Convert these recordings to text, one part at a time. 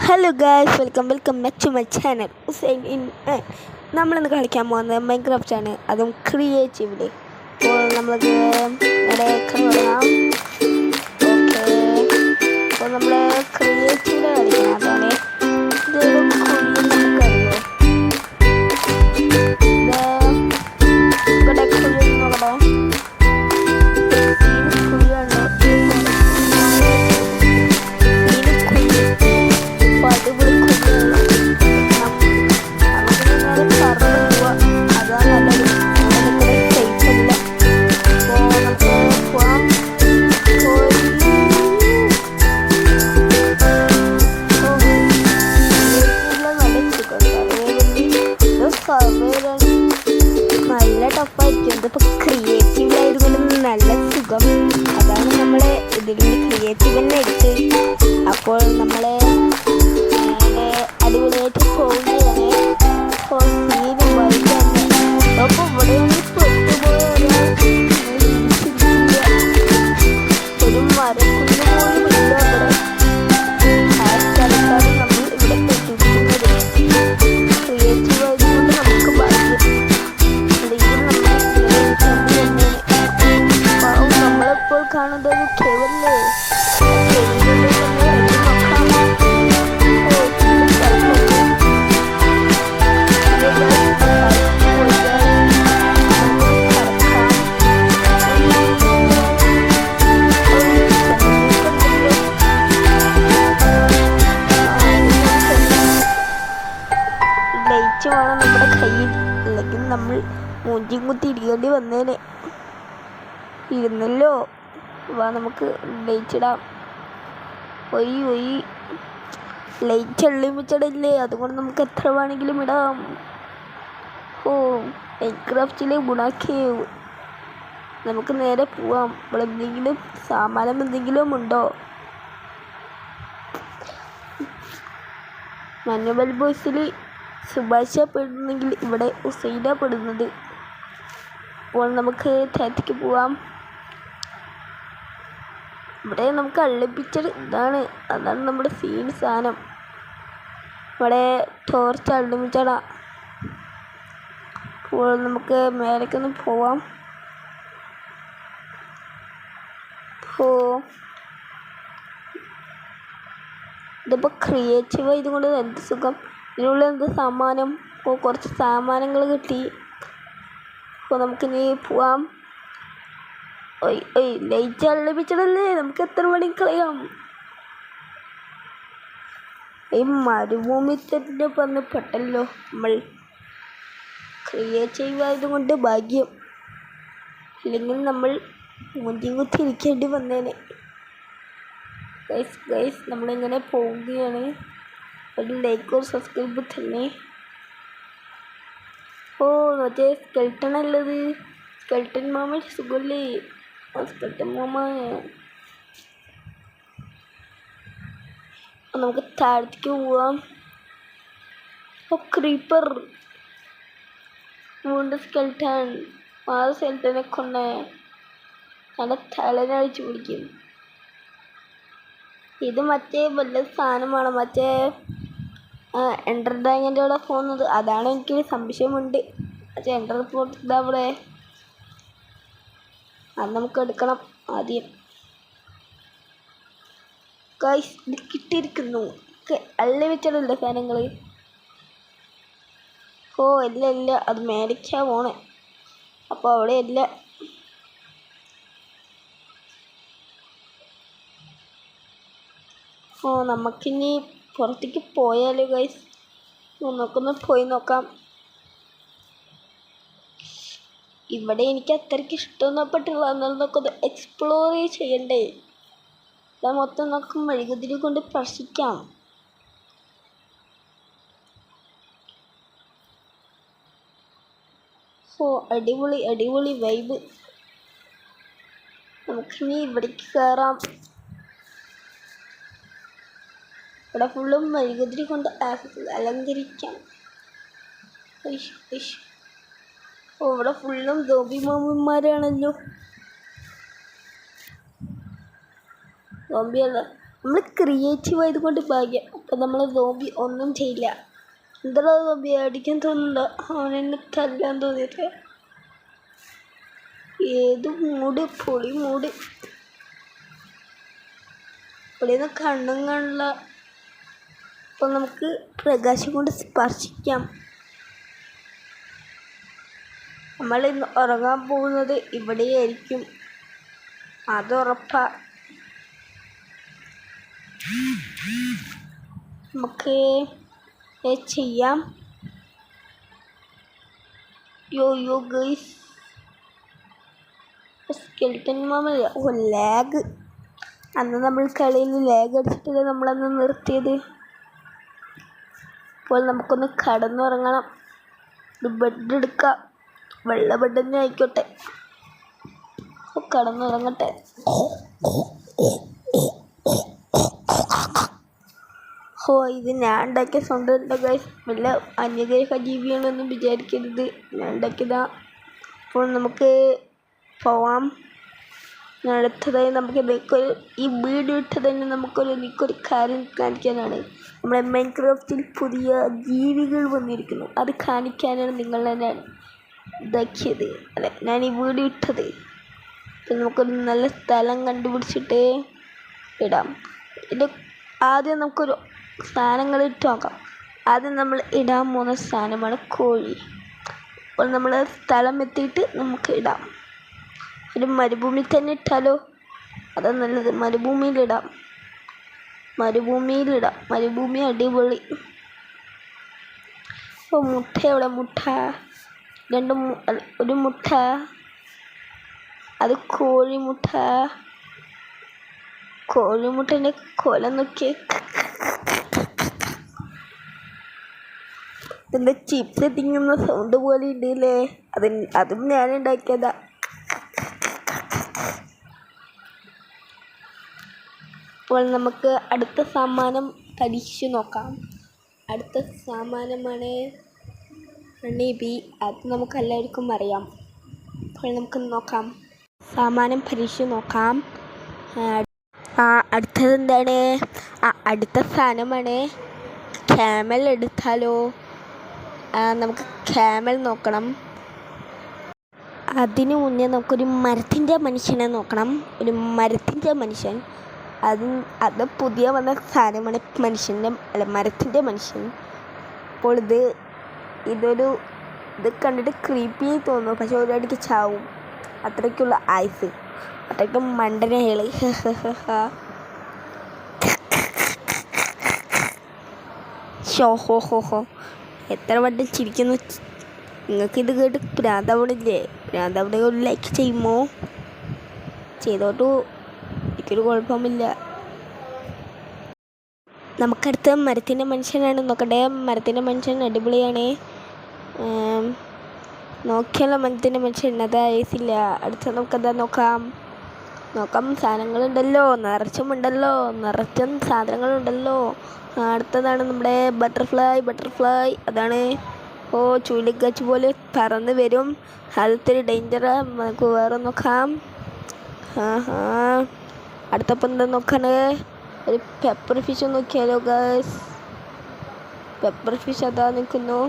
Hello guys, welcome back to my channel Hussain നമ്മളിന്ന് കളിക്കാൻ പോകുന്നത് മൈൻക്രാഫ്റ്റ് ആണ്, അതും ക്രിയേറ്റീവില്. അപ്പോൾ നമ്മൾക്ക് ഇവിടെ കളി തുടങ്ങാം. ഓക്കെ, അപ്പോൾ നമ്മൾ ക്രിയേറ്റീവില് കളിക്കണം. അതാണ് ഇതൊരു കുഴി നമുക്കറിയോ. ഇവിടെ കുഴി നോക്കട്ടെ. നല്ല ടഫായിരിക്കും. ഇതിപ്പോൾ ക്രിയേറ്റീവിലായിരുന്നാലും നല്ല സുഖം. അതാണ് നമ്മൾ ഇതിൽ ക്രിയേറ്റീവ് തന്നെ എടുത്ത്. അപ്പോൾ നമ്മൾ അടിപൊളിയായിട്ട് പോവുകയാണ്. അപ്പോൾ സീനും വൈകാണ്. അപ്പോൾ ഇവിടെയാണ് പെട്ടുപോയ ഒരു മരക്കുന്ന് പോലും ഇല്ല. അവിടെ ആ സ്ഥലത്താണ് നമ്മൾ ഇവിടെ പെട്ടിരിക്കുന്നത്. ക്രിയേറ്റീവ് ആയതുകൊണ്ട് നമുക്ക് ഭാഗ്യം. നമ്മളിപ്പോൾ കാണുന്നത് ഒരു കേവല്ലേ. ലൈറ്റ് വേണം നമ്മുടെ കയ്യിൽ, അല്ലെങ്കിൽ നമ്മൾ മൂഞ്ചിയും കുത്തി ഇരിക്കേണ്ടി വന്നേനെ. ഇരുന്നല്ലോ, വാ നമുക്ക് ലൈറ്റ് ഇടാം. ഒയ് ലൈറ്റ് അൺലിമിറ്റഡ്, അതുകൊണ്ട് നമുക്ക് എത്ര വേണമെങ്കിലും ഇടാം. ഓ, മൈൻക്രാഫ്റ്റിലെ ഗുണാക്കേവ്. നമുക്ക് നേരെ പോവാം. ഇവിടെ എന്തെങ്കിലും സാമാനം എന്തെങ്കിലും ഉണ്ടോ? മാനുവൽ ബോയ്സിൽ സുഭാഷ പെടുന്നെങ്കിൽ ഇവിടെ ഹുസൈന പെടുന്നത്. അപ്പോൾ നമുക്ക് താഴത്തേക്ക് പോവാം. ഇവിടെ നമുക്ക് അൺലിമിറ്റഡ് അതാണ് നമ്മുടെ സീൻ സാധനം. ഇവിടെ ടോർച്ച് അൺലിമിറ്റഡാ. അപ്പോൾ നമുക്ക് മേലേക്കൊന്ന് പോവാം. ഇതിപ്പോൾ ക്രിയേറ്റീവ് ആയതുകൊണ്ട് എന്ത് സുഖം. ഇതിനുള്ള എന്ത് സാമാനം. അപ്പോൾ കുറച്ച് സാമാനങ്ങൾ കിട്ടി. അപ്പോൾ നമുക്കിനി പോവാം. ലൈറ്റ് അൺലിമിറ്റഡല്ലേ, നമുക്ക് എത്ര മണി കളയാം. ഈ മരുഭൂമി തന്നെ പറഞ്ഞ് പെട്ടല്ലോ നമ്മൾ. ക്രിയേറ്റീവ് ആയതുകൊണ്ട് ഭാഗ്യം, അല്ലെങ്കിൽ നമ്മൾ മുന്തി കുത്തി ഇരിക്കേണ്ടി വന്നേനെ. ഗൈസ് നമ്മളിങ്ങനെ പോവുകയാണ്. ഒരു ലൈക്കോ സബ്സ്ക്രൈബ് തന്നെ. ഓ, മറ്റേ സ്കെൽട്ടൺ അല്ലത്. സ്കെൽട്ടൺ മാമ സുഖല്ലേ. Skeleton mama. നമുക്ക് താഴത്തേക്ക് പോവാം. ഓ, ക്രീപ്പർ വീണ്ടും സ്കെൽട്ടൺ. ആ സ്കെൽട്ടനെ കൊണ്ട് നല്ല തലനടിച്ച് പിടിക്കും. ഇത് മറ്റേ വല്ല സാധനമാണ്, മറ്റേ എൻഡർ ഡ്രാഗൻ്റെ അവിടെ പോകുന്നത്. അതാണ് എനിക്ക് സംശയമുണ്ട്. മറ്റേ എൻഡർ പോർട്ട് ഇതാ അവിടെ. അത് നമുക്ക് എടുക്കണം ആദ്യം. ഗൈസ്, ഇത് കിട്ടിയിരിക്കുന്നു. അൺലിമിറ്റഡ് അല്ലേ സാധനങ്ങൾ. ഓ ഇല്ല, അത് മേടിക്കാൻ പോണേ. അപ്പോൾ അവിടെ ഇല്ല. ഓ, നമുക്കിനി പുറത്തേക്ക് പോയാലോ ഗൈസ്. നമുക്കൊന്ന് പോയി നോക്കാം. ഇവിടെ എനിക്ക് അത്രയ്ക്ക് ഇഷ്ടമൊന്നുപ്പെട്ടില്ല. എന്നാലും നമുക്കൊന്ന് എക്സ്പ്ലോർ ചെയ്യണ്ടേ. ഇവിടെ മൊത്തം നമുക്ക് മെഴുകുതിരി കൊണ്ട് സ്പർശിക്കാം. ഓ, അടിപൊളി വൈബ്. നമുക്കിനി ഇവിടേക്ക് കയറാം. ഇവിടെ ഫുള്ളും മെഴുകുതിരി കൊണ്ട് അലങ്കരിക്കാം. ഓ, ഇവിടെ ഫുള്ളും സോംബി മാമന്മാരാണല്ലോ. സോംബിയല്ല, നമ്മൾ ക്രിയേറ്റീവ് ആയതുകൊണ്ട് ഭാഗ്യം. അപ്പം നമ്മൾ സോംബി ഒന്നും ചെയ്യില്ല. എന്താ സോംബി അടിക്കാൻ തോന്നുന്നുണ്ടോ? അവനെന്നെ തല്ലാൻ തോന്നിയത്. ഏത് മൂട്, പൊളി മൂട്. പൊളിയൊന്നും കണ്ണും കാണില്ല. അപ്പം നമുക്ക് പ്രകാശം കൊണ്ട് സ്പർശിക്കാം. നമ്മൾ ഇന്ന് ഉറങ്ങാൻ പോകുന്നത് ഇവിടെയായിരിക്കും, അത് ഉറപ്പാ. നമുക്ക് ചെയ്യാം. യോ ഗൈസ്, സ്കെൽട്ടൻ മാമല്ല. Oh lag. അന്ന് നമ്മൾ കളിയിൽ ലാഗ് അടിച്ചിട്ടില്ല നമ്മളന്ന് നിർത്തിയത്. ഇപ്പോൾ നമുക്കൊന്ന് കടന്നുറങ്ങണം. ഒരു ബെഡ് എടുക്കാം, വെള്ള ബെഡ് തന്നെ ആയിക്കോട്ടെ. കടന്നുറങ്ങട്ടെ. ഇത് ഞാൻ ഉണ്ടാക്കിയ സൗണ്ട് ഉണ്ട് ഗൈസ്. വല്ല അന്യഗ്രഹ ജീവിയാണെന്നൊന്നും വിചാരിക്കരുത്, ഞാൻ ഉണ്ടാക്കിയതാ. അപ്പോൾ നമുക്ക് പോവാം. അടുത്തതായി നമുക്ക് ഈ വീഡിയോ ഇട്ടത് തന്നെ എനിക്കൊരു കാര്യം കാണിക്കാനാണ്. നമ്മുടെ മൈൻക്രാഫ്റ്റിൽ പുതിയ ജീവികൾ വന്നിരിക്കുന്നു, അത് കാണിക്കാനാണ് നിങ്ങളെ ഞാൻ ഇതാക്കിയത്. അല്ല, ഞാൻ ഈ വീഡിയോ ഇട്ടത്. അപ്പം നമുക്കൊരു നല്ല സ്ഥലം കണ്ടുപിടിച്ചിട്ട് ഇടാം. ഇത് ആദ്യം നമുക്കൊരു സാധനങ്ങൾ ഇട്ട് നോക്കാം. ആദ്യം നമ്മൾ ഇടാൻ പോകുന്ന സാധനമാണ് കോഴി. അപ്പോൾ നമ്മൾ സ്ഥലം എത്തിയിട്ട് നമുക്ക് ഇടാം. ഒരു മരുഭൂമി തന്നെ ഇട്ടാലോ? അതാ നല്ലത്. മരുഭൂമിയിലിടാം. മരുഭൂമി അടിപൊളി. അപ്പോൾ മുട്ട എവിടെ? മുട്ട ഒരു മുട്ട, അത് കോഴിമുട്ടൻ്റെ കൊല നോക്കിയേ. ഇതിൻ്റെ ചിപ്സ് തിങ്ങുന്ന സൗണ്ട് പോലെ ഉണ്ടല്ലേ. അതും ഞാൻ ഉണ്ടാക്കിയതാ. അപ്പോൾ നമുക്ക് അടുത്ത സമ്മാനം പരീക്ഷിച്ച് നോക്കാം. അടുത്ത സമ്മാനമാണ് ഹണിബി. അത് നമുക്ക് എല്ലാവർക്കും അറിയാം. അപ്പോൾ നമുക്ക് നോക്കാം, സമ്മാനം പരീക്ഷിച്ച് നോക്കാം. അടുത്തത് എന്താണ്? അടുത്ത സാധനമാണ് ക്യാമൽ. എടുത്താലോ? നമുക്ക് ക്യാമൽ നോക്കണം. അതിനു മുന്നേ നമുക്കൊരു മരത്തിൻ്റെ മനുഷ്യനെ നോക്കണം. ഒരു മരത്തിൻ്റെ മനുഷ്യൻ, അത് പുതിയ വന്ന സാധനമാണ്. മരത്തിൻ്റെ മനുഷ്യൻ. അപ്പോൾ ഇത് കണ്ടിട്ട് ക്രീപ്പി തോന്നുന്നു, പക്ഷെ ഒരടിക്ക് ചാവും. അത്രയ്ക്കുള്ള ആയുസ്, അത്രയ്ക്കും മണ്ടനകള്. ഹോ എത്ര വട്ടം ചിരിക്കുന്നു. നിങ്ങൾക്കിത് കേട്ട് ഭ്രാന്താവണില്ലേ? ഭ്രാന്താവണ ഒരു ലൈക്ക് ചെയ്യുമോ? ചെയ്തോട്ടു, എനിക്കൊരു കുഴപ്പമില്ല. നമുക്കടുത്ത് മരത്തിൻ്റെ മനുഷ്യനാണ് നോക്കട്ടെ. മരത്തിൻ്റെ മനുഷ്യൻ അടിപൊളിയാണ്. നോക്കിയാലോ മരത്തിൻ്റെ മനുഷ്യൻ? അത് ആയിട്ടില്ല. അടുത്ത നമുക്കതാ നോക്കാം. സാധനങ്ങളുണ്ടല്ലോ, നിറച്ചും സാധനങ്ങളുണ്ടല്ലോ. അടുത്തതാണ് നമ്മുടെ ബട്ടർഫ്ലൈ. അതാണ്. ചുഴലിക്കാറ്റ് പോലെ പറന്ന് വരും. അതൊത്തിരി ഡേഞ്ചറാ. നമുക്ക് വേറെ നോക്കാം. അടുത്തപ്പം എന്താ നോക്കാണ്? ഒരു പെപ്പർ ഫിഷ് നോക്കിയാലോ ഗൈസ്. പെപ്പർ ഫിഷ് അതാ നിൽക്കുന്നു.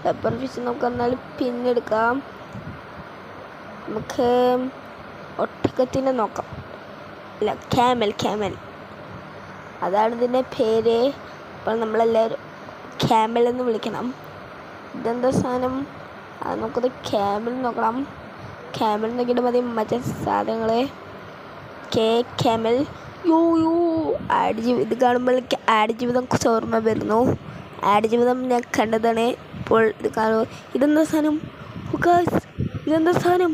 പെപ്പർ ഫിഷ് നമുക്ക് എന്നാൽ പിന്നെടുക്കാം. നമുക്ക് ഒട്ടകത്തിനെ നോക്കാം. അല്ല, ക്യാമൽ. അതാണ് ഇതിൻ്റെ പേര്. അപ്പോൾ നമ്മളെല്ലാവരും ക്യാമൽ എന്ന് വിളിക്കണം. ഇതെന്താ സാധനം? അത് നമുക്കത് ക്യാമൽ നോക്കണം. ക്യാമൽ നോക്കിയിട്ട് മതി മറ്റേ സാധനങ്ങൾ. ക്യാമൽ. ഇത് കാണുമ്പോഴേക്ക് ആടുജീവിതം ഓർമ്മ വരുന്നു. ആടുജീവിതം ഞാൻ കണ്ടതാണ്. ഇപ്പോൾ ഇത് കാണുമോ? ഇതെന്താ സാധനം? ഇതെന്താ സാധനം?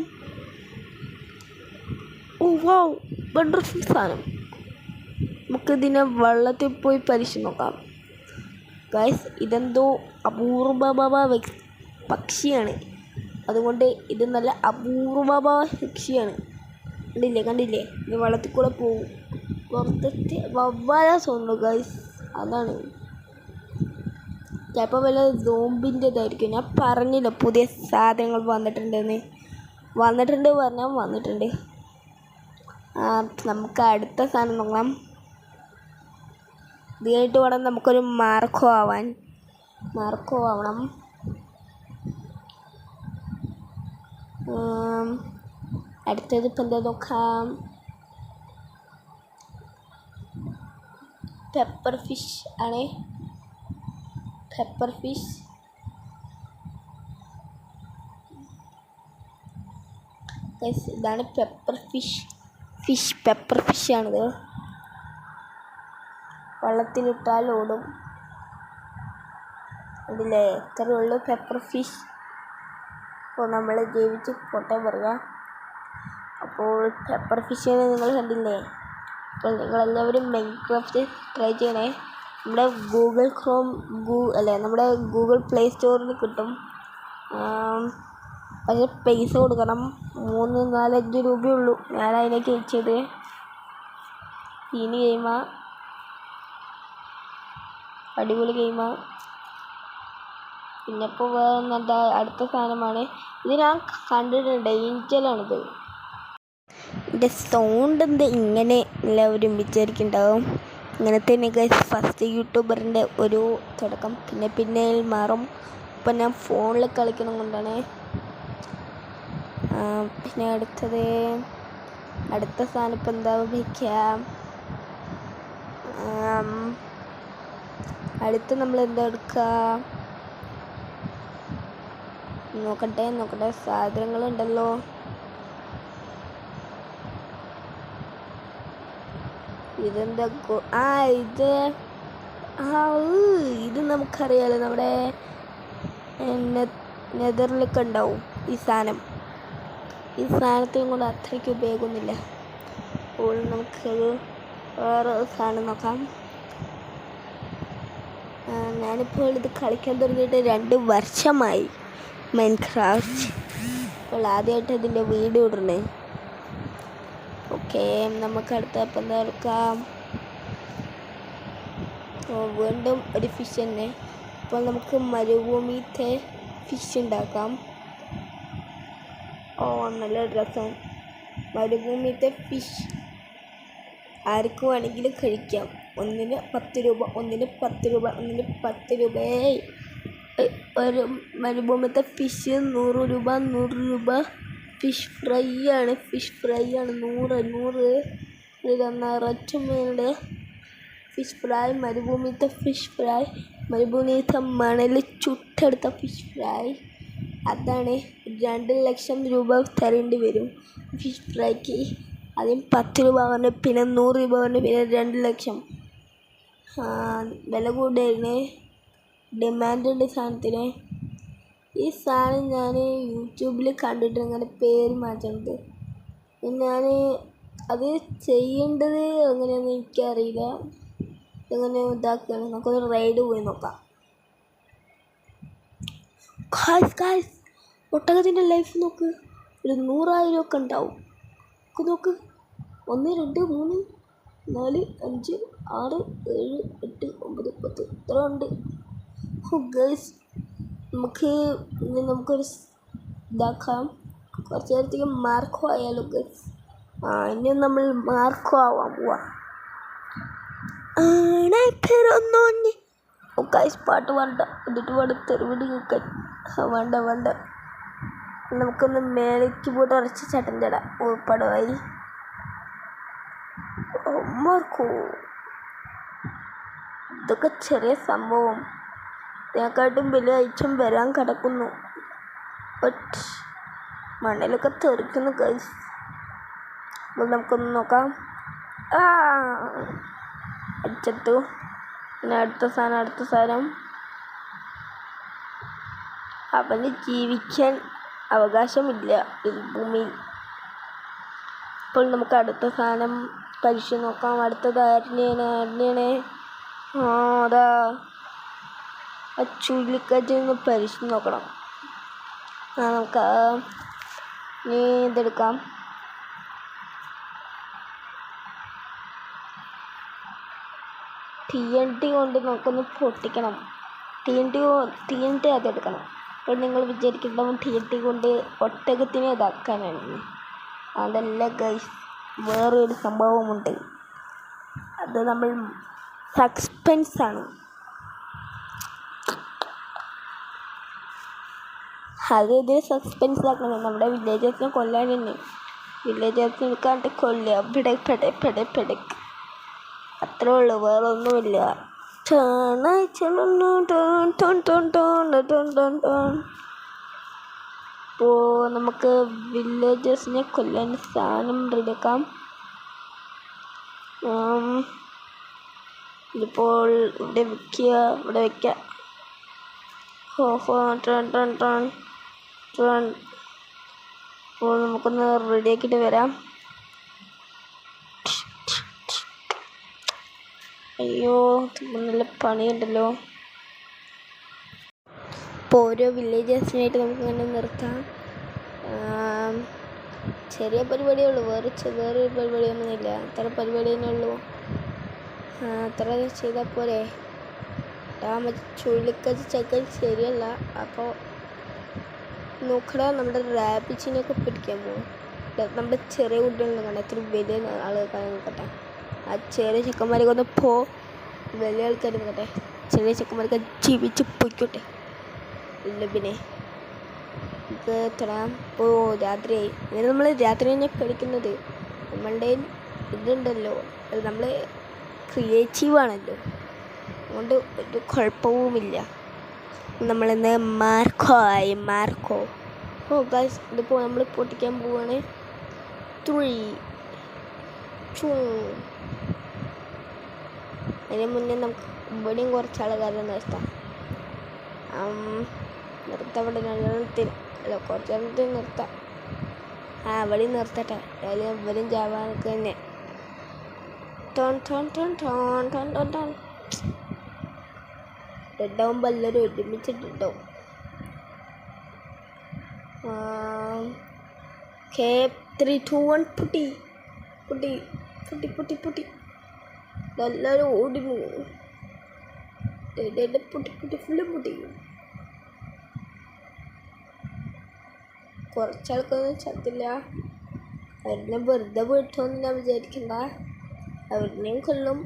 വണ്ടർഫുൾ സാധനം. നമുക്കിതിനെ വെള്ളത്തിൽ പോയി പരിശീലിച്ച് നോക്കാം ഗൈസ്. ഇതെന്തോ അപൂർവ പക്ഷിയാണ്. അതുകൊണ്ട് ഇത് നല്ല അപൂർവ പക്ഷിയാണ്. കണ്ടില്ലേ? ഇത് വെള്ളത്തിൽ കൂടെ പോകും. പുറത്തെത്തി വവ്വാല തോന്നുന്നു ഗൈസ്. അതാണ്. ചിലപ്പോൾ വല്ല സോംബിൻ്റെതായിരിക്കും. ഞാൻ പറഞ്ഞില്ല പുതിയ സാധനങ്ങൾ വന്നിട്ടുണ്ടെന്ന്. വന്നിട്ടുണ്ട്. നമുക്ക് അടുത്ത സാധനം നോക്കാം. ഇത് കഴിഞ്ഞിട്ട് വേണം നമുക്കൊരു മാർക്കോ ആവണം. അടുത്തത് ഇപ്പം എന്താ നോക്കാം. പെപ്പർ ഫിഷ് ആണ്. പെപ്പർ ഫിഷ് ഇതാണ് പെപ്പർ ഫിഷാണിത്. വെള്ളത്തിലിട്ടാൽ ഓടും. അതില്ലേ എത്ര ഉള്ളു പെപ്പർ ഫിഷ്. അപ്പോൾ നമ്മൾ ജീവിച്ച് പോട്ടെ പറയുക. അപ്പോൾ പെപ്പർ ഫിഷിനെ നിങ്ങൾ കണ്ടില്ലേ. അപ്പോൾ നിങ്ങളെല്ലാവരും മൈൻക്രാഫ്റ്റ് ട്രൈ ചെയ്യണേ. നമ്മുടെ നമ്മുടെ ഗൂഗിൾ പ്ലേ സ്റ്റോറിൽ കിട്ടും. പക്ഷേ പൈസ കൊടുക്കണം. 3-4-5 രൂപയുള്ളൂ. ഞാൻ അതിലേക്ക് അയച്ചത്. ഇനി അടിപൊളി ഗെയിമാ. പിന്നെ ഇപ്പോൾ വേറെ അടുത്ത സാധനമാണ്. ഇത് ഞാൻ കണ്ടിട്ടുണ്ട്. ഏഞ്ചലാണിത്. ഇതിൻ്റെ സൗണ്ട് എന്താ ഇങ്ങനെ എല്ലാവരും വിചാരിക്കുന്നുണ്ടാവും. ഇങ്ങനെ തന്നെ ഗൈസ് ഫസ്റ്റ് യൂട്യൂബറിൻ്റെ ഒരു തുടക്കം. പിന്നെ മാറും. ഇപ്പം ഞാൻ ഫോണിൽ കളിക്കണം കൊണ്ടാണ്. പിന്നെ അടുത്ത സാധനം ഇപ്പം എന്താ ഉപയോഗിക്കാം. അടുത്ത് നമ്മൾ എന്താ എടുക്കുക നോക്കട്ടെ. സാധനങ്ങളുണ്ടല്ലോ. ഇതെന്താ ഇത് നമുക്കറിയാലോ. നമ്മുടെ നെതറിലൊക്കെ ഉണ്ടാവും ഈ സാധനത്തിനും കൊണ്ട് അത്രയ്ക്ക് ഉപയോഗമൊന്നുമില്ല. അപ്പോൾ നമുക്കത് വേറെ സാധനം നോക്കാം. ഞാനിപ്പോൾ ഇത് കളിക്കാൻ തുടങ്ങിയിട്ട് 2 വർഷമായി മൈൻക്രാഫ്റ്റ്. അപ്പോൾ ആദ്യമായിട്ട് ഇതിൻ്റെ വീഡിയോ ഇടണേ. ഓക്കെ, നമുക്ക് അടുത്ത ഇപ്പം എന്താ എടുക്കാം. വീണ്ടും ഒരു ഫിഷ് തന്നെ. അപ്പോൾ നമുക്ക് മരുഭൂമിത്തെ ഫിഷ് ഉണ്ടാക്കാം. നല്ല രസം. മരുഭൂമിത്തെ ഫിഷ് ആർക്കും വേണമെങ്കിലും കഴിക്കാം. ഒന്നിന് 10 രൂപ. ഒരു മരുഭൂമിത്തെ ഫിഷ് 100 രൂപ. ഫിഷ് ഫ്രൈ ആണ് 100 നിറച്ചുമേടെ ഫിഷ് ഫ്രൈ. മരുഭൂമിത്തെ ഫിഷ് ഫ്രൈ. മരുഭൂമിത്തെ മണൽ ചുട്ടെടുത്ത ഫിഷ് ഫ്രൈ. അതാണ് 2 ലക്ഷം രൂപ തരേണ്ടി വരും ഫിഷ് ഫ്രൈക്ക്. ആദ്യം 10 രൂപ പറഞ്ഞു, പിന്നെ 100 രൂപ പറഞ്ഞു, പിന്നെ 2 ലക്ഷം. വില കൂടുതലായിരുന്നു. ഡിമാൻഡ് ഉണ്ട് സാധനത്തിന്. ഈ സാധനം ഞാൻ യൂട്യൂബിൽ കണ്ടിട്ട് ഇങ്ങനെ പേര് മാറ്റുന്നത്. ഞാൻ അത് ചെയ്യേണ്ടത് എങ്ങനെയാണെന്ന് എനിക്കറിയില്ല. എങ്ങനെ ഇതാക്കുകയാണ്. നമുക്കൊരു റൈഡ് പോയി നോക്കാം. ഗായ്സ് ഒട്ടകത്തിൻ്റെ ലൈഫ് നോക്ക്. ഒരു 100,000 ഒക്കെ ഉണ്ടാവും. നോക്ക് 1 2 3 4 5 6 7 8 9 10 ഇത്ര ഉണ്ട്. ഗൈസ് നമുക്കൊരു ഇതാക്കാം. കുറച്ച് നേരത്തേക്ക് മാർക്കോ ആയാലോ ഗൈസ്. ഇനി നമ്മൾ മാർക്കോ ആവാൻ പോവാ. ഗൈസ് പാട്ട് വേണ്ട. എന്നിട്ട് വേണ്ട തെരുവിടി കേൾക്കാൻ. വേണ്ട. നമുക്കൊന്ന് മേലേക്ക് പോയിട്ട് ഉറച്ച് ചട്ടം ചടാം. പടമായി മാർക്കോ. ഇതൊക്കെ ചെറിയ സംഭവം. ഇതിനെക്കാട്ടും വലിയ ഐറ്റം വരാൻ കിടക്കുന്നു. ബട്ട് മണ്ണിലൊക്കെ തെറിക്കുന്നു ഗൈസ്. അപ്പോൾ നമുക്കൊന്ന് നോക്കാം. അടിച്ചെടുത്തു. പിന്നെ അടുത്ത സാധനം. അവന് ജീവിക്കാൻ അവകാശമില്ല ഈ ഭൂമിയിൽ. അപ്പോൾ നമുക്ക് അടുത്ത സാധനം പരിശോധിച്ച് നോക്കാം. അടുത്തത് ആരുടെയാണ്? അതാ ആ ചുഴലിക്കാറ്റിൽ പരിശോധിച്ച് നോക്കണം. നമുക്ക് ഇനി ഇതെടുക്കാം. TNT കൊണ്ട് നമുക്കൊന്ന് പൊട്ടിക്കണം. TNT അത് എടുക്കണം. അപ്പോൾ നിങ്ങൾ വിചാരിക്കുന്നുണ്ടാവും TNT കൊണ്ട് ഒട്ടകത്തിനെ ഇതാക്കാനാണ്. അതല്ല ഗൈസ്, വേറൊരു സംഭവമുണ്ട്. അത് നമ്മൾ സസ്പെൻസാണ്. അത് ഇതിൽ സസ്പെൻസ് ആക്കണം. നമ്മുടെ വില്ലേജേഴ്സിനെ കൊല്ലാൻ തന്നെ. വില്ലേജേഴ്സിനെ എടുക്കാണ്ട് കൊല്ലുക. പെടക്ക് അത്രേ ഉള്ളൂ, വേറെ ഒന്നുമില്ല. അപ്പോൾ നമുക്ക് വില്ലേജേഴ്സിനെ കൊല്ലാൻ സാധനം റെഡിയാക്കാം. ഇതിപ്പോൾ ഇവിടെ വയ്ക്കുക. അപ്പോൾ നമുക്കൊന്ന് റെഡിയാക്കിയിട്ട് വരാം. അയ്യോ, നല്ല പണിയുണ്ടല്ലോ. ഇപ്പോൾ ഓരോ വില്ലേജേഴ്സിനായിട്ട് നമുക്ക് ഇങ്ങനെ നിർത്താം. ചെറിയ പരിപാടിയേ ഉള്ളൂ, വേറെ പരിപാടിയൊന്നുമില്ല. അത്ര പരിപാടി തന്നെ ഉള്ളൂ. അത്ര ചെയ്താൽ പോരെ. ചുഴലിക്കാറ്റ് ചക്കൻ ശരിയല്ല. അപ്പോൾ നോക്കടാ, നമ്മുടെ റാബിച്ചിനെയൊക്കെ പിടിക്കാൻ പോകും. നമ്മുടെ ചെറിയ കുട്ടികളൊന്നും കണ്ട, ഇത്തിരി വലിയ ആളുകൾ നോക്കട്ടെ. ആ ചെറിയ ചെക്കന്മാരൊക്കെ ഒന്ന് വലിയ ആൾക്കാർ നോക്കട്ടെ. ചെറിയ ചെക്കന്മാരൊക്കെ ജീവിച്ച് പൊയ്ക്കോട്ടെ. ഇല്ല പിന്നെ നമുക്ക് തരാം. ഇപ്പോൾ രാത്രിയായി. ഇങ്ങനെ നമ്മൾ രാത്രി തന്നെ കളിക്കുന്നത്. നമ്മളുടെ ഇതുണ്ടല്ലോ, അത് നമ്മൾ ക്രിയേറ്റീവാണല്ലോ, അതുകൊണ്ട് ഒരു കുഴപ്പവുമില്ല. നമ്മളിന്ന് മാർക്കോ. ഗൈസ്, ഇതിപ്പോൾ നമ്മൾ പൊട്ടിക്കാൻ പോവുകയാണ്. 3 2. അതിന് മുന്നേ നമുക്ക് ഇവിടെയും കുറച്ച് ആൾക്കാരെ നിർത്താം. നിർത്തവിടെ കുറച്ച് നേരത്തിൽ നിർത്താം. ഇവിടെയും നിർത്തട്ടെ. ഇവരും ജാവാനൊക്കെ തന്നെ. ഡെഡാവുമ്പോൾ എല്ലാവരും ഒരുമിച്ചിട്ടുണ്ടാവും. ഓക്കെ, 3 2 1 പൊട്ടി. എല്ലാവരും ഓടി പോകും. പൊട്ടി ഫുള്ള് പൊട്ടി. കുറച്ചാൾക്കൊന്നും ചത്തില്ല. അവരിനെ വെറുതെ വിട്ടോന്ന് ഞാൻ വിചാരിക്കണ്ട. അവരിനെയും കൊല്ലും.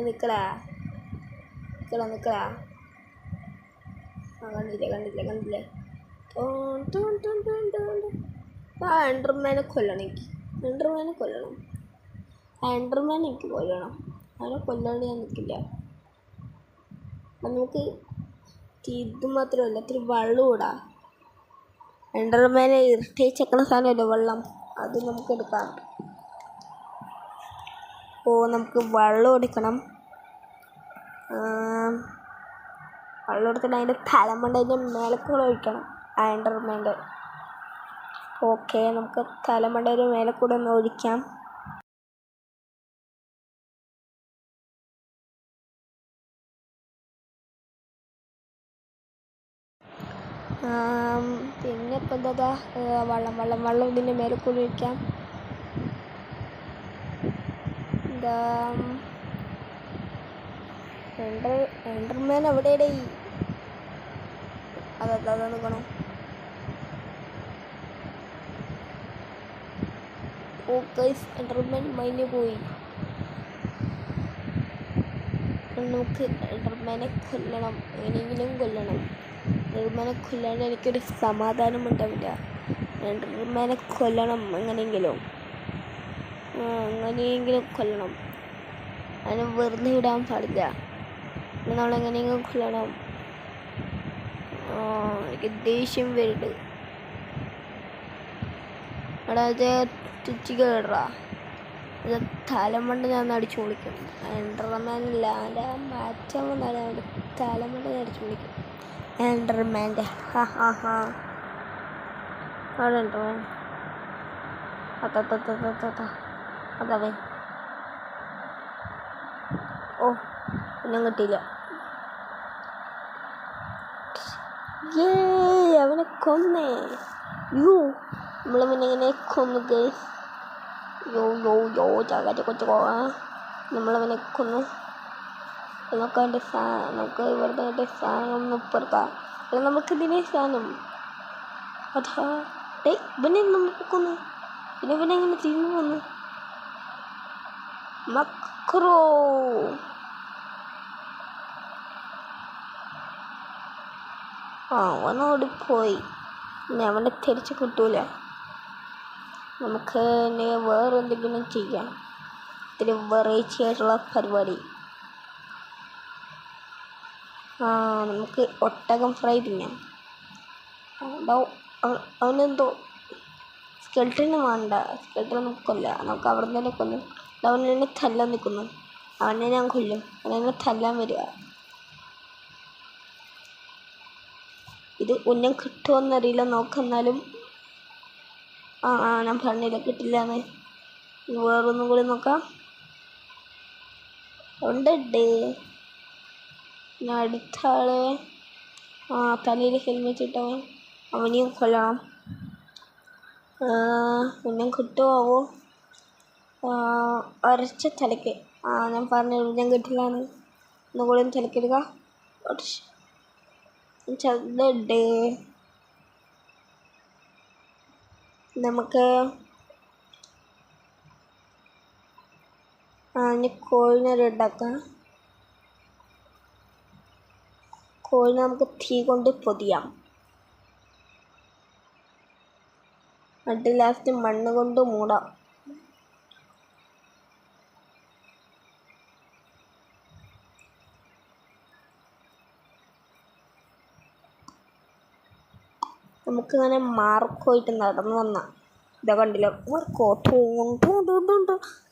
നിക്കടാ. കണ്ടില്ലേ. എൻഡർമാനെ കൊല്ലണം. എനിക്ക് കൊല്ലണം. അവനെ കൊല്ലാണ്ട് ഞാൻ നിൽക്കില്ല. നമുക്ക് ഇത് മാത്രമല്ല, ഇത്തിരി വെള്ളം ഇടാം. എൻഡർമാനെ ഇറിറ്റേച്ചേക്കണ സാധനമല്ലോ വെള്ളം, അത് നമുക്ക് എടുക്കാം. അപ്പോൾ നമുക്ക് വെള്ളം എടുക്കണം. വെള്ളം എടുത്തിട്ട് അതിൻ്റെ തലമണ്ടേൻ്റെ മേലക്കൂടെ ഒഴിക്കണം. എൻഡർമാൻ്റെ. ഓക്കെ, നമുക്ക് തലമണ്ടേൻ്റെ മേലക്കൂടെ ഒന്ന് ഒഴിക്കാം. പിന്നെ ഇപ്പം എന്താ, വെള്ളം ഇതിൻ്റെ മേലെ കൂടി ഒഴിക്കാം. എൻഡർമാൻ എവിടെയുടെ അതാ നിൽക്കണം. എൻഡർമാൻ മൈന് പോയി. നമുക്ക് എൻഡർമാനെ കൊല്ലണം, എങ്ങനെയെങ്കിലും കൊല്ലണം. എൻഡർമാനെ കൊല്ലാണ്ട് എനിക്കൊരു സമാധാനം ഉണ്ടാവില്ല. എൻഡർമാനെ കൊല്ലണം എങ്ങനെയെങ്കിലും കൊല്ലണം. അതിനെ വെറുതെ വിടാൻ പാടില്ല. നമ്മളെങ്ങനെയെങ്കിലും കൊല്ലണം. എനിക്ക് ദേഷ്യം വരുന്നുണ്ട്. അത് തുച്ചി കേടാ. അത് തലമണ്ട ഞാൻ അടിച്ചു വിളിക്കും. എൻഡർമാനില്ല, അതിൻ്റെ മാറ്റം വന്നാൽ അവൻ്റെ തലമണ്ട ഞാൻ അടിച്ചു വിളിക്കും. എൻഡർമാൻ്റെ അവിടെ എൻഡർമാൻ അതവൻ. പിന്നെ കിട്ടിയില്ല. അവനെ കൊന്നേ. നമ്മൾ പിന്നെ ഇങ്ങനെ കൊന്നു ഗൈസ്. നമ്മളവനെ കൊന്നു. നമുക്ക് ഇവിടുത്തെ സാധനം ഇപ്പുറത്താം. അല്ല, നമുക്കിതിനെ സാധനം അതാ ഇവനെ നമുക്ക് കൊന്നു. പിന്നെ ഇവനെങ്ങനെ തിരിഞ്ഞു വന്നു. ക്രോ അവനോടിപ്പോയി. ഇനി അവനെ തിരിച്ച് കിട്ടൂല. നമുക്ക് ഇനി വേറെ എന്തെങ്കിലും ചെയ്യാം. ഇത്തിരി വെറൈറ്റി ആയിട്ടുള്ള പരിപാടി. നമുക്ക് ഒട്ടകം ഫ്രൈ തിന്നാം. അവനെന്തോ സ്കെൽട്ടന് വേണ്ട. സ്കെൽട്ടൻ നമുക്ക് കൊല്ലാം. നമുക്ക് അവിടെ നിന്ന് തന്നെ കൊല്ലും. അവനെന്നെ തല്ലാൻ നിൽക്കുന്നു. അവനെ ഞാൻ കൊല്ലും. അവനെന്നെ തല്ലാൻ വരിക. ഇത് ഉന്നം കിട്ടുമെന്നറിയില്ല. നോക്കെന്നാലും. ഞാൻ പറഞ്ഞില്ല കിട്ടില്ലാന്ന്. വേറൊന്നും കൂടി നോക്കാം. ഉണ്ട്. ഞാൻ അടുത്ത ആള് തലയിൽ ഹെൽമെറ്റ് ഇട്ടവൻ. അവനെയും കൊല്ലണം. ഉന്നം കിട്ടുമോ? ഒരച്ച തലയ്ക്ക്. ഞാൻ പറഞ്ഞു ഉന്നം കിട്ടില്ലാന്ന്. ഒന്നുകൂടി തലക്കിടുക. ചതുണ്ട്. നമുക്ക് ഇനി കോഴിനെ റെഡാക്കാം. കോഴിനെ നമുക്ക് തീ കൊണ്ട് പൊതിയാം. എന്നിട്ട് ലാസ്റ്റ് മണ്ണ് കൊണ്ട് മൂടാം. നമുക്കിങ്ങനെ മാർക്കോയിട്ട് നടന്നു വന്ന ഇതാ കണ്ടില്ല. മാർക്കോ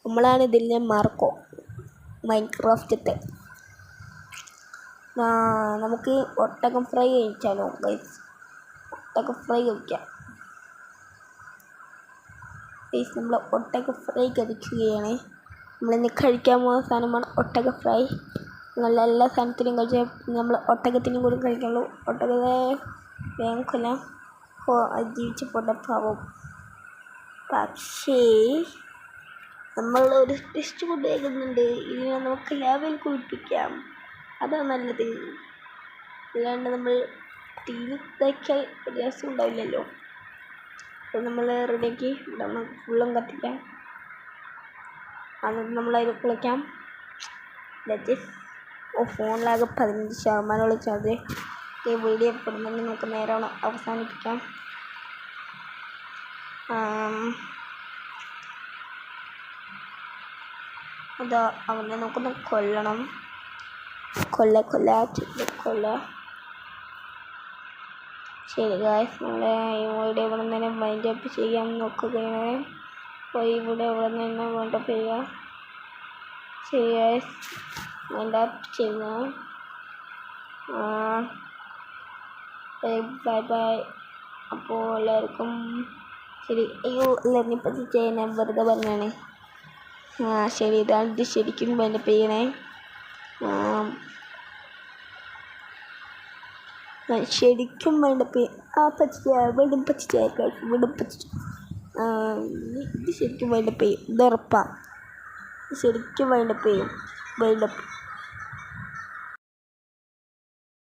നമ്മളാണ് ഇതിലെ മാർക്കോ മൈൻക്രാഫ്റ്റത്തെ. നമുക്ക് ഒട്ടകം ഫ്രൈ കഴിച്ചാലോ ഗൈസ്? ഒട്ടകം ഫ്രൈ കഴിക്കാം ഗൈസ്. നമ്മൾ ഒട്ടകം ഫ്രൈ കഴിക്കുകയാണ്. നമ്മളിന്ന് കഴിക്കാൻ പോകുന്ന സാധനമാണ് ഒട്ടക ഫ്രൈ. നല്ല എല്ലാ സാധനത്തിനും കഴിച്ചാൽ നമ്മൾ ഒട്ടകത്തിനും കൂടി കഴിക്കുള്ളൂ. ഒട്ടകത്തെ വേഗം കൊല്ലാം. ജീവിച്ച് പോട്ടെ പാവം. പക്ഷേ നമ്മളൊരു ടെസ്റ്റ് കൊണ്ട് കേൾക്കുന്നുണ്ട്. ഇതിനെ നമുക്ക് ലാബിൽ കുളിപ്പിക്കാം. അതാണ് നല്ലത്. അല്ലാണ്ട് നമ്മൾ തീയിൽ തയ്ക്കാൻ രസം ഉണ്ടാവില്ലല്ലോ. അപ്പോൾ നമ്മൾ റെഡിയാക്കി നമുക്ക് ഫുള്ളും കത്തിക്കാം. എന്നിട്ട് നമ്മളതിൽ കുളിക്കാം. ഫോണിലാകെ 15% ചാർജ്. ഈ വീഡിയോ പെടുന്നുണ്ട്. നമുക്ക് നേരെ അവസാനിപ്പിക്കാം. അതാ അവനെ നമുക്കൊന്ന് കൊല്ലണം. കൊല്ല. ശരി ഗായ്സ്, നമ്മളെ ഈ വീഡിയോ ഇവിടെ നിന്ന് മൈൻഡ് അപ്പ് ചെയ്യാൻ നോക്കുകയാണ്. അപ്പോൾ ഈ വീഡിയോ ഇവിടെ നിന്ന് മൈൻഡ് അപ്പ് ചെയ്യുക. ശരി ഗായ്സ്, മൈൻഡ് അപ്പ് ചെയ്യുക. ബൈ. അപ്പോൾ എല്ലാവർക്കും ശരി. എല്ലാവരും പറ്റി ഞാൻ വെറുതെ പറഞ്ഞാണ്. ശരി, ഇത് ശരിക്കും മൈൻഡ് അപ്പ് ചെയ്യണേ. ശരിക്കും മൈൻഡപ്പ് ഇത് ശരിക്കും മൈൻഡപ്പ് ചെയ്യും. ഇത് ഉറപ്പാണ്. ശരിക്കും മൈൻഡപ്പ് ചെയ്യും.